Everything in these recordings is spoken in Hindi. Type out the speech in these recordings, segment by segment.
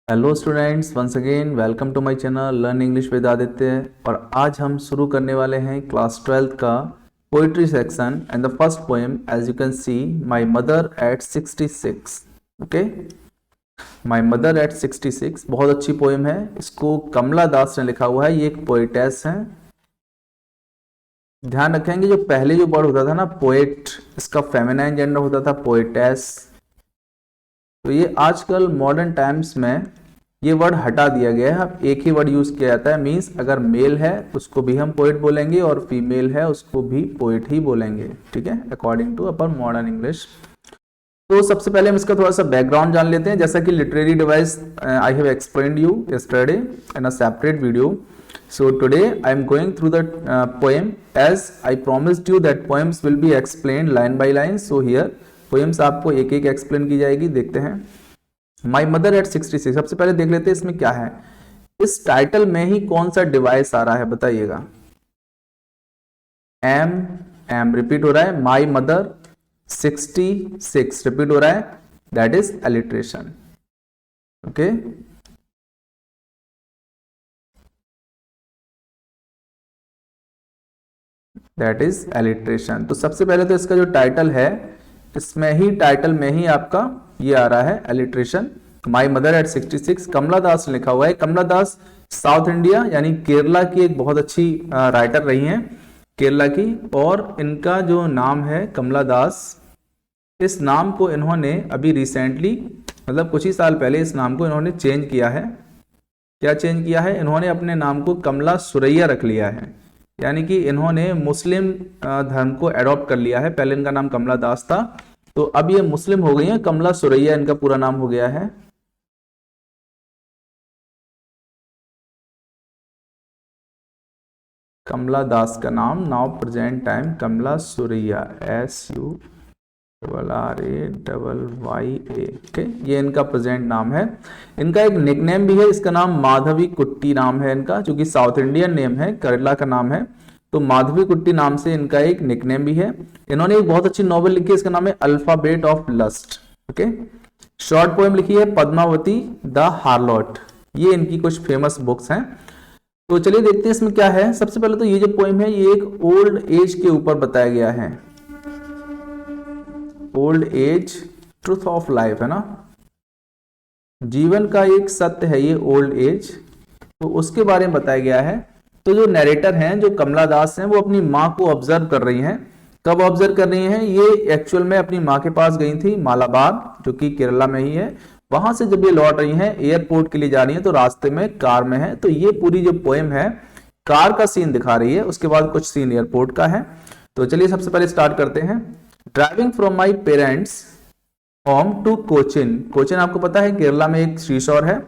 Hello students, once again welcome to my channel learn English with Aditya. और आज हम शुरू करने वाले हैं क्लास 12th का poetry section and the first poem as you can see my mother at 66। Okay, my mother at 66 बहुत अच्छी पोएम है। इसको कमला दास ने लिखा हुआ है। ये एक पोएटेस है। ध्यान रखेंगे जो पहले जो वर्ड होता था ना पोएट, इसका फेमिनाइन जेंडर होता था पोएटेस। तो ये आजकल मॉडर्न टाइम्स में ये वर्ड हटा दिया गया है। अब एक ही वर्ड यूज किया जाता है। मीन्स अगर मेल है उसको भी हम पोएट बोलेंगे और फीमेल है उसको भी पोएट ही बोलेंगे। ठीक है, according to upper modern English. तो सबसे पहले हम इसका थोड़ा सा बैकग्राउंड जान लेते हैं। जैसा कि literary device I have explained you yesterday in a separate video. So today I am going through the poem as I promised you that poems will be explained line by line. So here poems आपको एक एक एक्सप्लेन की जाएगी। देखते हैं माई मदर एट 66। सबसे पहले देख लेते हैं इसमें क्या है। इस टाइटल में ही कौन सा डिवाइस आ रहा है बताइएगा। एम रिपीट हो रहा है। माई मदर 66 रिपीट हो रहा है। That is alliteration. Okay, that is alliteration. तो सबसे पहले तो इसका जो टाइटल है इसमें ही टाइटल में ही आपका ये आ रहा है एलिट्रेशन। माई मदर एट 66 कमला दास ने लिखा हुआ है। कमला दास साउथ इंडिया यानी केरला की एक बहुत अच्छी राइटर रही हैं, केरला की। और इनका जो नाम है कमला दास, इस नाम को इन्होंने अभी रिसेंटली मतलब कुछ ही साल पहले इस नाम को इन्होंने चेंज किया है। क्या चेंज किया है? इन्होंने अपने नाम को कमला सुरैया रख लिया है। यानी कि इन्होंने मुस्लिम धर्म को एडॉप्ट कर लिया है। पहले इनका नाम कमला दास था, तो अब ये मुस्लिम हो गई है। कमला सुरैया इनका पूरा नाम हो गया है। कमला दास का नाम नाउ प्रेजेंट टाइम कमला सुरैया, SURRAYA। ओके, ये इनका प्रेजेंट नाम है। इनका एक निकनेम भी है। इसका नाम माधवी कुट्टी नाम है इनका, जो कि साउथ इंडियन नेम है, केरला का नाम है। तो माधवी कुट्टी नाम से इनका एक निकनेम भी है। इन्होंने एक बहुत अच्छी नॉवेल लिखी है, इसका नाम है alphabet of lust. Okay, short poem लिखी है पद्मावती द हार्लॉट। ये इनकी कुछ फेमस बुक्स हैं। तो चलिए देखते हैं इसमें क्या है। सबसे पहले तो ये जो पोएम है ये एक ओल्ड एज के ऊपर बताया गया है। Old age truth of life है ना, जीवन का एक सत्य है ये ओल्ड एज। तो उसके बारे में बताया गया है। तो जो नरेटर हैं, जो कमला दास हैं, वो अपनी माँ को ऑब्जर्व कर रही हैं। कब ऑब्जर्व कर रही हैं? ये एक्चुअल में अपनी माँ के पास गई थी मालाबार, जो कि केरला में ही है। वहां से जब ये लौट रही हैं एयरपोर्ट के लिए जा रही हैं, तो रास्ते में कार में है। तो ये पूरी जो पोएम है कार का सीन दिखा रही है। उसके बाद कुछ सीन एयरपोर्ट का है। तो चलिए सबसे पहले स्टार्ट करते हैं। Driving from my parents home to Cochin. Cochin आपको पता है केरला में एक सीशोर है।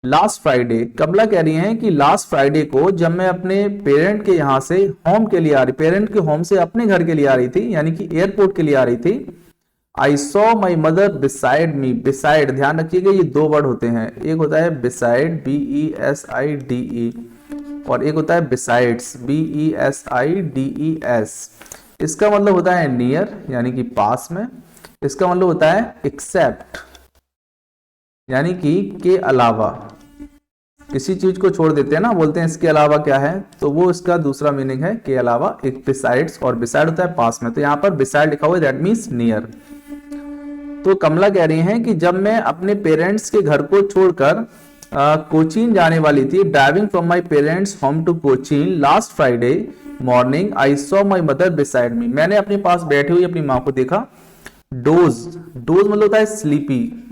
लास्ट फ्राइडे, कमला कह रही हैं कि लास्ट फ्राइडे को जब मैं अपने पेरेंट के यहाँ से होम के लिए आ रही, पेरेंट के होम से अपने घर के लिए आ रही थी, यानी कि एयरपोर्ट के लिए आ रही थी। आई saw my mother beside me. Beside, ध्यान रखिएगा ये दो वर्ड होते हैं। एक होता है बिसाइड BESIDE और एक होता है बिसाइड्स BESIDES। इसका मतलब होता है नियर यानी कि पास में। इसका मतलब होता है एक्सेप्ट यानी कि के अलावा। किसी चीज को छोड़ देते हैं ना, बोलते हैं इसके अलावा क्या है, तो वो इसका दूसरा मीनिंग है के अलावा। एक बिसाइड्स और बिसाइड होता है पास में। तो यहाँ पर बिसाइड लिखा हुआ है, दैट मीन्स नियर। तो कमला कह रही हैं कि जब मैं अपने पेरेंट्स के घर को छोड़कर कोचीन जाने वाली थी, driving from my parents home to Cochin last Friday morning I saw my mother beside me. मैंने अपने पास बैठी हुई अपनी माँ को देखा। डोज मतलब होता है स्लीपी,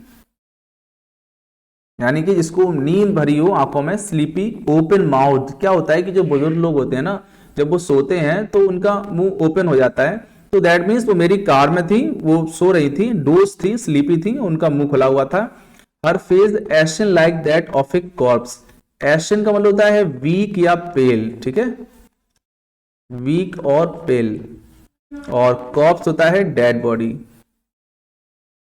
यानी कि जिसको नींद भरी हो आंखों में। स्लीपी ओपन माउथ, क्या होता है कि जो बुजुर्ग लोग होते हैं ना, जब वो सोते हैं तो उनका मुंह ओपन हो जाता है। तो दैट मीन्स वो मेरी कार में थी, वो सो रही थी, डोज थी, स्लीपी थी, उनका मुंह खुला हुआ था। Her face ashen like that of a corpse. Ashen का मतलब होता है वीक या पेल, ठीक है, वीक और पेल। और कॉर्प्स होता है डेड बॉडी।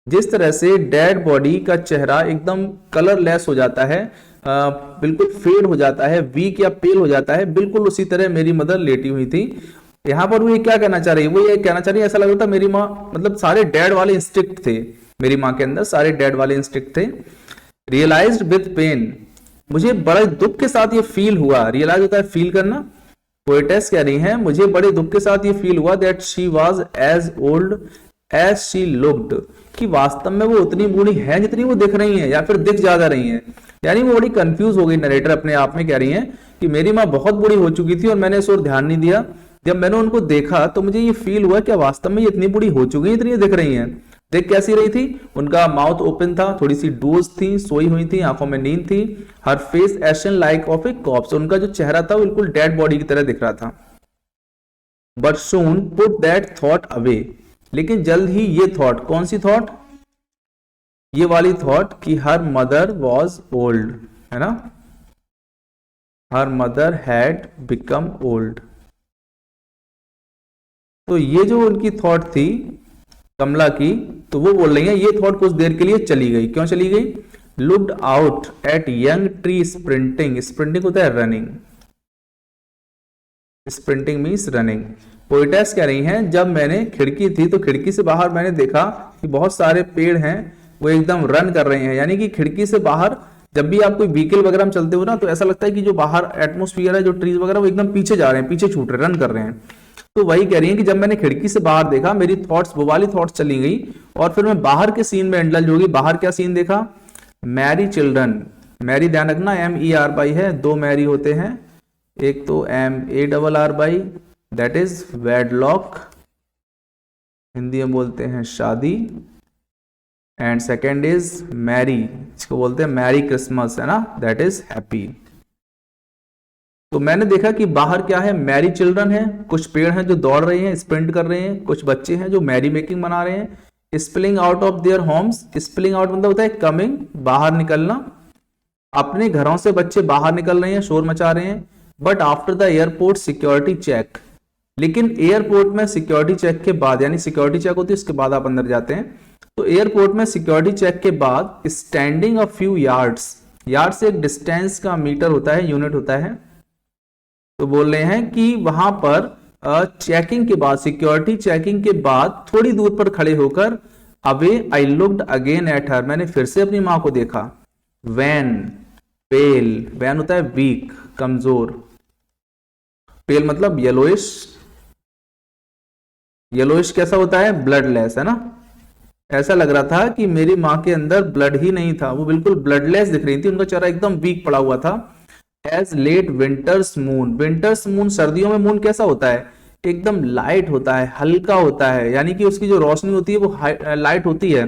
जिस तरह से डेड बॉडी का चेहरा एकदम कलरलेस हो जाता है, बिल्कुल फेड हो जाता है, वीक या पेल हो जाता है, बिल्कुल उसी तरह मेरी मदर लेटी हुई थी। यहाँ पर वो ये क्या कहना चाह रही है? वो ये कहना चाह रही है, ऐसा लग रहा था मेरी माँ मतलब सारे डेड वाले इंस्टिंक्ट थे मेरी माँ के अंदर, सारे डेड वाले इंस्टिंक्ट थे। रियलाइज्ड विद पेन, मुझे बड़े दुख के साथ ये फील हुआ, रियलाइज होता है फील करना, पोएटेस कह रही हैं मुझे बड़े दुख के साथ ये फील हुआ that she was as old as she looked, कि वास्तव में वो उतनी बूढ़ी है जितनी वो दिख रही हैं या फिर दिख ज्यादा रही हैं। यानी वो बड़ी कंफ्यूज हो गई, नरेटर अपने आप में कह रही हैं कि मेरी माँ बहुत बूढ़ी हो चुकी थी और मैंने इस ओर ध्यान नहीं दिया, जब मैंने उनको देखा तो मुझे ये फील हुआ कि वास्तव में ये इतनी बूढ़ी हो चुकी है जितनी दिख रही हैं। देख कैसी रही थी, उनका माउथ ओपन था, थोड़ी सी डोज थी, सोई हुई थी, आंखों में नींद थी, her face ashen like of a corpse, उनका जो चेहरा था बिल्कुल डेड बॉडी की तरह दिख रहा था। But soon put that thought away, लेकिन जल्द ही ये थॉट, कौन सी थॉट, ये वाली थॉट कि हर मदर वॉज ओल्ड, है ना, her mother had become old. तो ये जो उनकी थॉट थी कमला की, तो वो बोल रही है ये थॉट कुछ देर के लिए चली गई। क्यों चली गई, looked out at young tree sprinting, sprinting होता है running, sprinting means running. Poetess कह रही हैं जब मैंने खिड़की थी तो खिड़की से बाहर मैंने देखा कि बहुत सारे पेड़ हैं वो एकदम रन कर रहे हैं, यानी कि खिड़की से बाहर जब भी आप कोई व्हीकल वगैरह में चलते हो ना तो ऐसा लगता है कि जो बाहर एटमोस्फियर है, जो ट्रीज वगैरह, वो एकदम पीछे जा रहे हैं, पीछे छूट रहे, रन कर रहे हैं। तो वही कह रही है कि जब मैंने खिड़की से बाहर देखा मेरी थॉट्स, वो वाली थॉट्स चली गई और फिर मैं बाहर के सीन में इंडल्ज होगी। बाहर क्या सीन देखा, मैरी चिल्ड्रन, मैरी ध्यान रखना MERY है, दो मैरी होते हैं, एक तो MARRY that is wedlock, Hindi में बोलते हैं शादी, एंड सेकेंड इज मैरी, इसको बोलते हैं मैरी क्रिसमस, है ना, दैट इज हैप्पी। तो मैंने देखा कि बाहर क्या है, मैरी चिल्ड्रन है, कुछ पेड़ हैं जो दौड़ रहे हैं, स्प्रिंट कर रहे हैं, कुछ बच्चे हैं जो मैरी मेकिंग बना रहे हैं, spilling out of their homes, spilling out मतलब होता है कमिंग, बाहर निकलना, अपने घरों से बच्चे बाहर निकल रहे हैं, शोर मचा रहे हैं। But after the airport security check, लेकिन एयरपोर्ट में सिक्योरिटी चेक के बाद, यानी सिक्योरिटी चेक होती है उसके बाद आप अंदर जाते हैं, तो एयरपोर्ट में सिक्योरिटी चेक के बाद standing a few yards, yard से एक डिस्टेंस का मीटर होता है, यूनिट होता है, तो बोल रहे हैं कि वहां पर चेकिंग के बाद, सिक्योरिटी चेकिंग के बाद थोड़ी दूर पर खड़े होकर away I looked again at her, मैंने फिर से अपनी मां को देखा। वैन, पेल, वैन होता है वीक, कमजोर, पेल मतलब येलोइश, येलोइश कैसा होता है, ब्लडलेस, है ना। ऐसा लग रहा था कि मेरी मां के अंदर ब्लड ही नहीं था, वो बिल्कुल ब्लडलेस दिख रही थी, उनका चेहरा एकदम वीक पड़ा हुआ था। As late winter's moon, winter's moon सर्दियों में मून कैसा होता है, एकदम लाइट होता है, हल्का होता है, यानी कि उसकी जो रोशनी होती है वो लाइट होती है।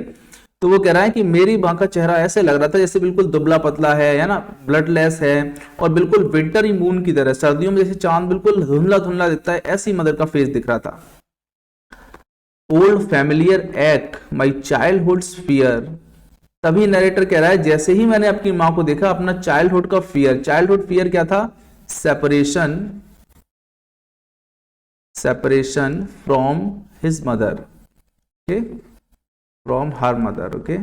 तो वो कह रहा है कि मेरी मां का चेहरा ऐसे लग रहा था जैसे बिल्कुल दुबला पतला है ना, ब्लडलेस है, और बिल्कुल विंटरी मून की तरह, सर्दियों में जैसे चांद बिल्कुल धुंधला धुंधला दिखता है, ऐसी मदर का फेस दिख रहा था। ओल्ड फैमिलियर एक माई चाइल्डहुड्स फियर, तभी नरेटर कह रहा है जैसे ही मैंने अपनी मां को देखा अपना चाइल्डहुड का फियर, चाइल्डहुड फियर क्या था, separation, separation from his mother, okay, from her mother, okay.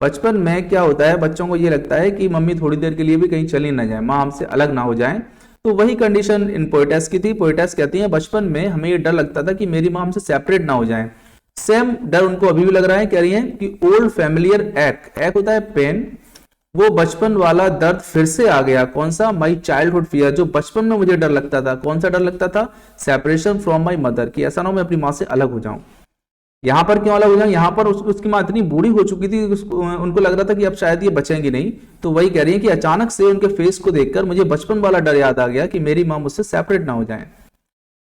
बचपन में क्या होता है, बच्चों को ये लगता है कि मम्मी थोड़ी देर के लिए भी कहीं चली ना जाए, माँ हमसे अलग ना हो जाए, तो वही कंडीशन इन पोएटेस की थी। पोएटेस कहती है बचपन में हमें ये डर लगता था कि मेरी माँ हमसे सेपरेट ना हो जाए, सेम डर उनको अभी भी लग रहा है। कह रही है कि ओल्ड फैमिलियर एक होता है पेन, वो बचपन वाला दर्द फिर से आ गया, कौन सा, माई चाइल्डहुड फियर, जो बचपन में मुझे डर लगता था, कौन सा डर लगता था, सेपरेशन फ्रॉम माई मदर, कि ऐसा ना हो मैं अपनी माँ से अलग हो जाऊं। यहाँ पर क्यों अलग हो जाऊं, यहाँ पर उसकी माँ इतनी बूढ़ी हो चुकी थी, उनको लग रहा था कि अब शायद ये बचेंगी नहीं। तो वही कह रही है कि अचानक से उनके फेस को देखकर मुझे बचपन वाला डर याद आ गया कि मेरी माँ मुझसे सेपरेट ना हो जाए।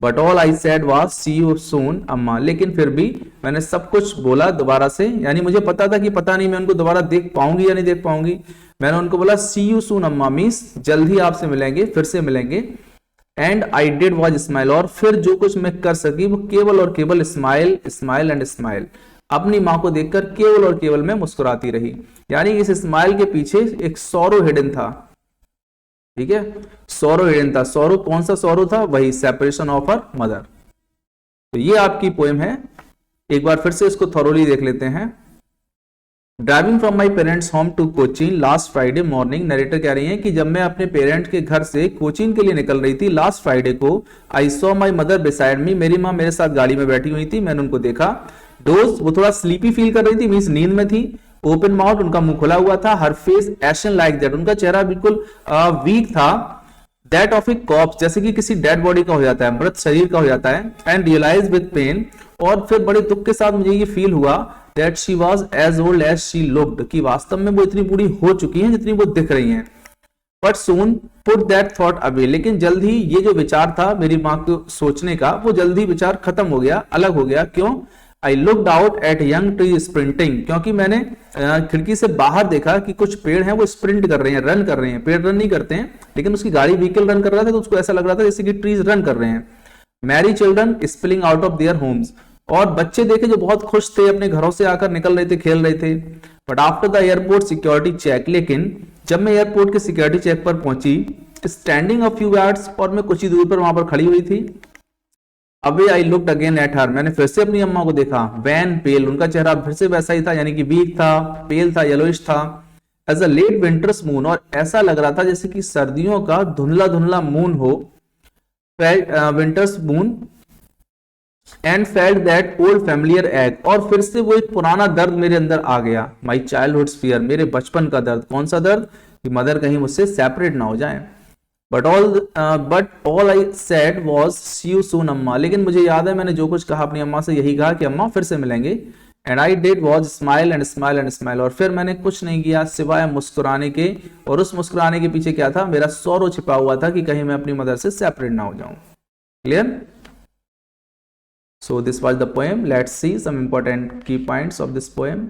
But all I said was see you soon Amma, लेकिन फिर भी मैंने सब कुछ बोला दोबारा से, यानी मुझे पता था कि पता नहीं मैं उनको दोबारा देख पाऊंगी या नहीं देख पाऊंगी। मैंने उनको बोला सी यू सून अम्मा मीन्स जल्द ही आपसे मिलेंगे, फिर से मिलेंगे। And I did was smile, और फिर जो कुछ मैं कर सकी वो केवल और केवल स्माइल, स्माइल एंड स्माइल, अपनी माँ को देखकर केवल और केवल मैं मुस्कुराती रही। यानी इस स्माइल के पीछे एक सौरो हिडन था, ठीक है, सौरो हिडन था। सौरो कौन सा सौरो था, वही सेपरेशन ऑफ हर मदर। तो ये आपकी पोएम है, एक बार फिर से इसको थॉरोली देख लेते हैं। Driving from my parents home to Cochin last Friday morning, narrator कह रही हैं कि जब मैं अपने पेरेंट के घर से कोचीन के लिए निकल रही थी लास्ट फ्राइडे को, आई सॉ माई मदर बिसाइड मी, मेरी माँ मेरे साथ गाड़ी में बैठी हुई थी, मैंने उनको देखा। डोज, वो थोड़ा स्लीपी फील कर रही थी, मीन्स नींद में थी। ओपन माउथ, उनका मुंह खुला हुआ था, her face ashen like that, उनका चेहरा बिल्कुल वीक था, दैट ऑफ ए कॉप्स, जैसे कि किसी डेड बॉडी का हो जाता है, मृत शरीर का हो जाता है, एंड रियलाइज विद पेन, और फिर बड़े दुख के साथ मुझे ये फील हुआ that she was as old as she looked, कि वास्तव में वो इतनी बूढ़ी हो चुकी हैं जितनी वो दिख रही हैं। But soon put that thought away, लेकिन जल्द ही ये जो विचार था मेरी माँ को सोचने का, वो जल्द ही विचार खत्म हो गया, अलग हो गया। क्यों? I looked out at young tree sprinting, क्योंकि मैंने खिड़की से बाहर देखा कि कुछ पेड़ हैं वो स्प्रिंट कर रहे हैं, रन कर रहे हैं। पेड़ रन नहीं करते हैं, लेकिन उसकी गाड़ी व्हीकल रन कर रहा था तो उसको ऐसा लग रहा था जैसे कि ट्रीज रन कर रहे हैं। Mary children spilling out of their homes, और बच्चे देखे जो बहुत खुश थे, अपने घरों से आकर निकल रहे थे, खेल रहे थे। But after the airport security check, लेकिन जब मैं एयरपोर्ट के सिक्योरिटी चेक पर पहुंची, स्टैंडिंग अ फ्यू यार्ड्स, और मैं कुछ ही दूर पर वहां पर खड़ी हुई थी, अबे I looked again at her, मैंने फिर से अपनी अम्मा को देखा, वैन पेल, उनका चेहरा फिर से वैसा ही था, यानी कि वीक था, पेल था, येलोइश था, as a late winter's moon, और ऐसा लग रहा था जैसे कि सर्दियों का धुंधला धुंधला मून हो, winters moon, and felt that old familiar egg, और फिर से वो एक पुराना दर्द मेरे अंदर आ गया, माई चाइल्डहुड फियर, मेरे बचपन का दर्द। कौन सा दर्द? कि मदर कहीं मुझसे सेपरेट ना हो जाए। But all I said was see you soon Amma, लेकिन मुझे याद है मैंने जो कुछ कहा अपनी अम्मा से, यही कहा कि अम्मा फिर से मिलेंगे। And I did was smile and smile and smile, और फिर मैंने कुछ नहीं किया सिवाय मुस्कुराने के, और उस मुस्कुराने के पीछे क्या था? मेरा सौरो छिपा हुआ था कि कहीं मैं अपनी मदर से सेपरेट ना हो जाऊं। Clear? So this was the poem. Let's see some important key points of this poem.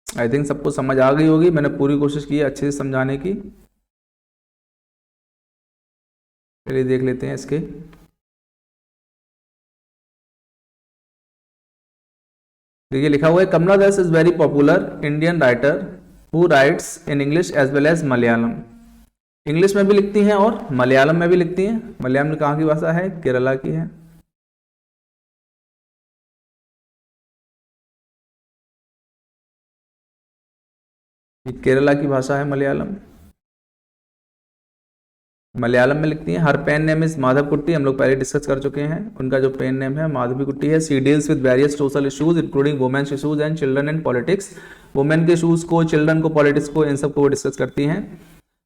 I think सबको समझ आ गई होगी, मैंने पूरी कोशिश की है अच्छे से समझाने की। चलिए देख लेते हैं इसके। देखिए लिखा हुआ है, Kamala Das is very popular Indian writer who writes in English as well as Malayalam. English में भी लिखती हैं और मलयालम में भी लिखती हैं। मलयालम कहाँ की भाषा है? केरला की है। ये केरला की भाषा है मलयालम। मलयालम में लिखती हैं। हर पेन नेम इज माधव कुट्टी, हम लोग पहले डिस्कस कर चुके हैं। उनका जो पेन नेम है माधवी कुट्टी है। She deals with various social issues including women's issues and children and politics. Women के इशूज को, चिल्ड्रन को, पॉलिटिक्स को, इन सब को डिस्कस करती हैं।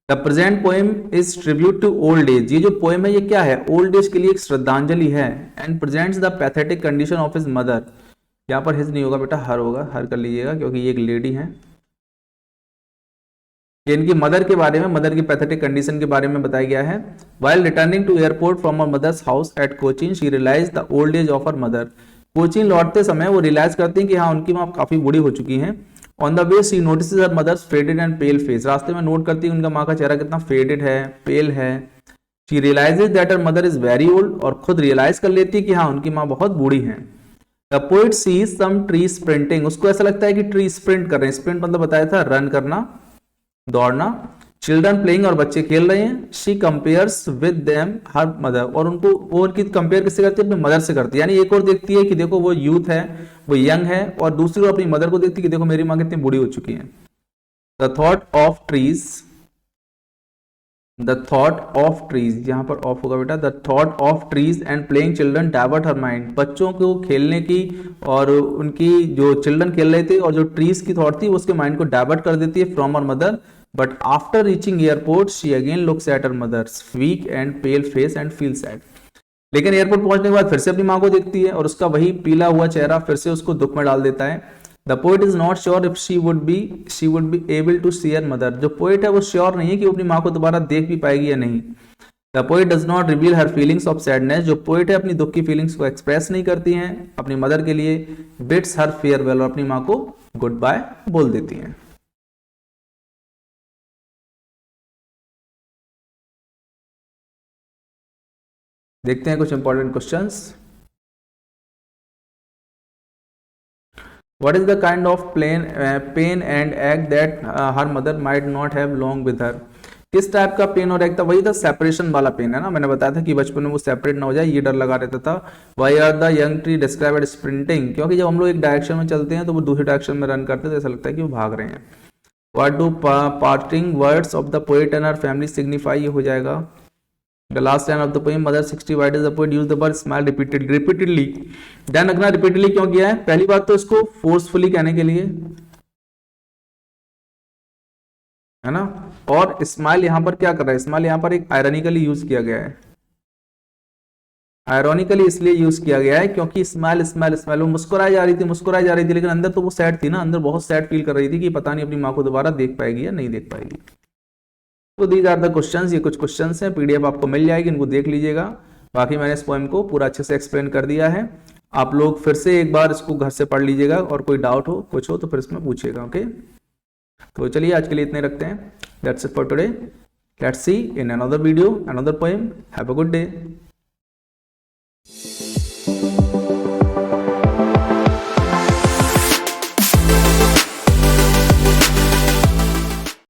The present poem is tribute to old age. ये जो पोएम है ये क्या है? ओल्ड एज के लिए एक श्रद्धांजलि है। And presents the pathetic condition of his mother. यहाँ पर हिज नहीं होगा बेटा, हर होगा, हर कर लीजिएगा क्योंकि ये एक लेडी है। इनकी मदर के बारे में, मदर की पैथेटिक कंडीशन के बारे में बताया गया है। While returning to airport from her mother's house at Cochin she realise the old age of her mother. Cochin लौटते समय वो रियलाइज करते हैं कि हाँ उनकी माँ काफी बूढ़ी हो चुकी हैं। On the way she notices her mother's faded and pale face. रास्ते में नोट करती है उनका माँ का चेहरा कितना फेडेड है, पेल है। She realises that her mother is very old, और खुद रियलाइज कर लेती है कि हाँ उनकी माँ बहुत बूढ़ी है। The poet sees some tree sprinting. उसको ऐसा लगता है कि ट्री स्प्रिंट कर रहे हैं। स्प्रिंट मतलब बताया था रन करना, दौड़ना। चिल्ड्रन प्लेइंग, और बच्चे खेल रहे हैं। She compares with them her mother, और उनको वो उनकी कंपेयर किससे करती है? अपनी मदर से करती है। यानी एक और देखती है कि देखो वो यूथ है, वो यंग है, और दूसरी ओर अपनी मदर को देखती है कि देखो मेरी माँ कितनी बूढ़ी हो चुकी है। The thought of trees, the thought of trees, यहाँ पर ऑफ होगा बेटा। The thought of trees and playing children divert her mind. बच्चों को खेलने की और उनकी जो चिल्ड्रन खेल रहे थे और जो ट्रीज की थॉट थी उसके माइंड को डाइवर्ट कर देती है from her mother. But after reaching airport, she again looks at her mother's weak and pale face and feels sad. लेकिन एयरपोर्ट पहुंचने के बाद फिर से अपनी माँ को देखती है और उसका वही पीला हुआ चेहरा फिर से उसको दुख में डाल देता है। The poet is not sure if she would be able to see her mother. जो पोएट है वो श्योर नहीं है कि वो अपनी माँ को दोबारा देख भी पाएगी या नहीं। The poet does not reveal her feelings of sadness. जो पोएट है अपनी दुख की फीलिंग्स को एक्सप्रेस नहीं करती हैं अपनी मदर के लिए। Bids her farewell, और अपनी माँ को गुड बाय बोल देती हैं। देखते हैं कुछ important questions. What is the kind of pain and ache that her mother might not have long with her. किस टाइप का पेन और एग था? वही था सेपरेशन वाला पेन है ना। मैंने बताया था कि बचपन में वो सेपरेट ना हो जाए, ये डर लगा रहता था। Why are the young tree describe at sprinting, क्योंकि जब हम लोग एक डायरेक्शन में चलते हैं तो वो दूसरी डायरेक्शन में रन करते हैं तो ऐसा लगता है कि वो भाग रहे हैं। What do parting words of the poet and her family signify, ये हो जाएगा। The last line of the poem, Mother 60 why does the poet use the word smile repeatedly? ध्यान रखना repeatedly क्यों किया है। पहली बात तो इसको फोर्सफुली कहने के लिए है ना, और स्माइल यहां पर क्या कर रहा है, स्माइल यहां पर एक आयरनिकली यूज किया गया है। आयरॉनिकली इसलिए यूज किया गया है क्योंकि स्माइल स्माइल स्माइल, वो मुस्कुराई जा रही थी, लेकिन अंदर तो वो सैड थी ना, अंदर बहुत सैड फील कर रही थी कि पता नहीं अपनी माँ को दोबारा देख पाएगी या नहीं देख पाएगी। तो दीज आर द क्वेश्चंस, ये कुछ क्वेश्चंस हैं, पीडीएफ आपको मिल जाएगी, इनको देख लीजिएगा। बाकी मैंने इस पोएम को पूरा अच्छे से एक्सप्लेन कर दिया है, आप लोग फिर से एक बार इसको घर से पढ़ लीजिएगा, और कोई डाउट हो कुछ हो तो फिर इसमें पूछिएगा। ओके, तो चलिए आज के लिए इतने रखते हैं। That's it for today, let's see in another video another poem. Have a good day.